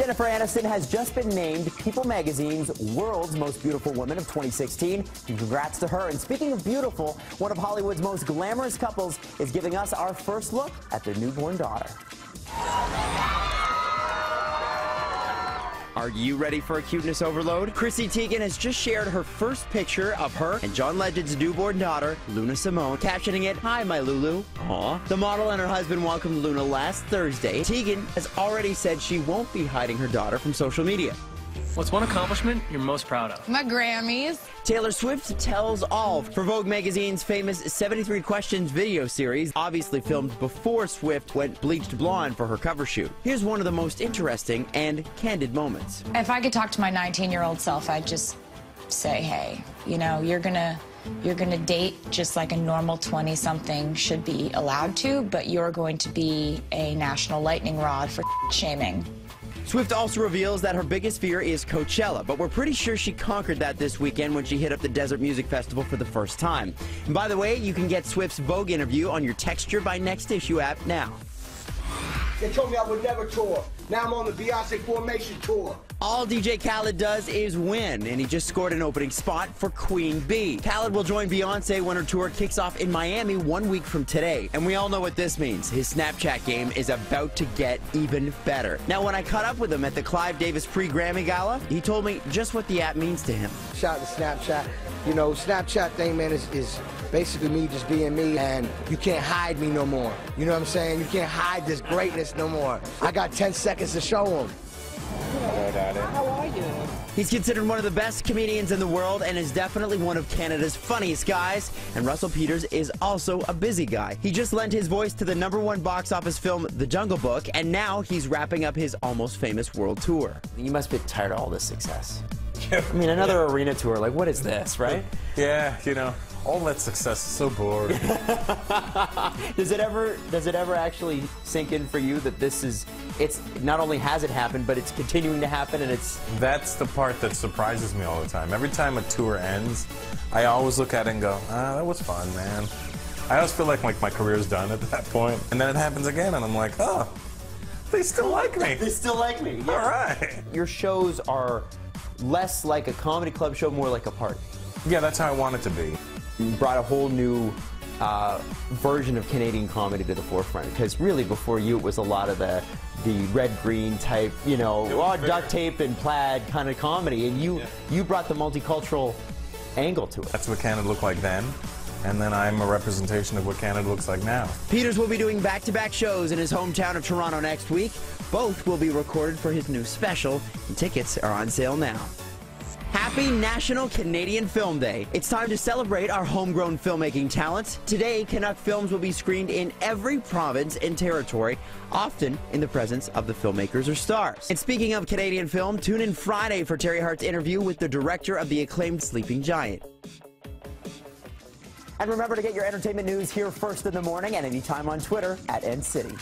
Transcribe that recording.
Jennifer Aniston has just been named People Magazine's World's Most Beautiful Woman of 2016. And congrats to her. And speaking of beautiful, one of Hollywood's most glamorous couples is giving us our first look at their newborn daughter. Are you ready for a cuteness overload? Chrissy Teigen has just shared her first picture of her and John Legend's newborn daughter, Luna Simone, captioning it, "Hi, my Lulu." Aw. The model and her husband welcomed Luna last Thursday. Teigen has already said she won't be hiding her daughter from social media. What's one accomplishment you're most proud of? My Grammys. Taylor Swift tells all for Vogue magazine's famous 73 Questions video series, obviously filmed before Swift went bleached blonde for her cover shoot. Here's one of the most interesting and candid moments. If I could talk to my 19-year-old self, I'd just say, hey, you know, you're gonna date just like a normal 20-something should be allowed to, but you're going to be a national lightning rod for shaming. Swift also reveals that her biggest fear is Coachella, but we're pretty sure she conquered that this weekend when she hit up the Desert Music Festival for the first time. And by the way, you can get Swift's Vogue interview on your Texture by Next Issue app now. They told me I would never tour. Now I'm on the Beyonce Formation tour. All DJ Khaled does is win, and he just scored an opening spot for Queen Bee. Khaled will join Beyonce when her tour kicks off in Miami 1 week from today. And we all know what this means. His Snapchat game is about to get even better. Now, when I caught up with him at the Clive Davis pre-Grammy Gala, he told me just what the app means to him. Shout out to Snapchat. You know, Snapchat thing, man, is basically me just being me, and you can't hide me no more. You know what I'm saying? You can't hide this greatness no more. I got 10 seconds to show them. How are you? He's considered one of the best comedians in the world and is definitely one of Canada's funniest guys. And Russell Peters is also a busy guy. He just lent his voice to the #1 box office film, The Jungle Book, and now he's wrapping up his almost famous world tour. You must be tired of all this success. I mean, another arena tour, like, what is this, right? Yeah, you know, all that success is so boring. Does it ever actually sink in for you that it's not only has it happened, but it's continuing to happen, and it's... That's the part that surprises me all the time. Every time a tour ends, I always look at it and go, that was fun, man. I always feel like my career's done at that point. And then it happens again, and I'm like, oh, they still like me. They still like me. Yeah. All right. Your shows are less like a comedy club show, more like a party. Yeah, that's how I want it to be. You brought a whole new version of Canadian comedy to the forefront, because really before you it was a lot of the red-green type, you know, duct tape and plaid kind of comedy, and you brought the multicultural angle to it. That's what Canada looked like then, and then I'm a representation of what Canada looks like now. Peters will be doing back-to-back shows in his hometown of Toronto next week. Both will be recorded for his new special, and tickets are on sale now. Happy National Canadian Film Day. It's time to celebrate our homegrown filmmaking talents. Today, Canuck films will be screened in every province and territory, often in the presence of the filmmakers or stars. And speaking of Canadian film, tune in Friday for Terry Hart's interview with the director of the acclaimed Sleeping Giant. And remember to get your entertainment news here first in the morning and anytime on Twitter @NCity.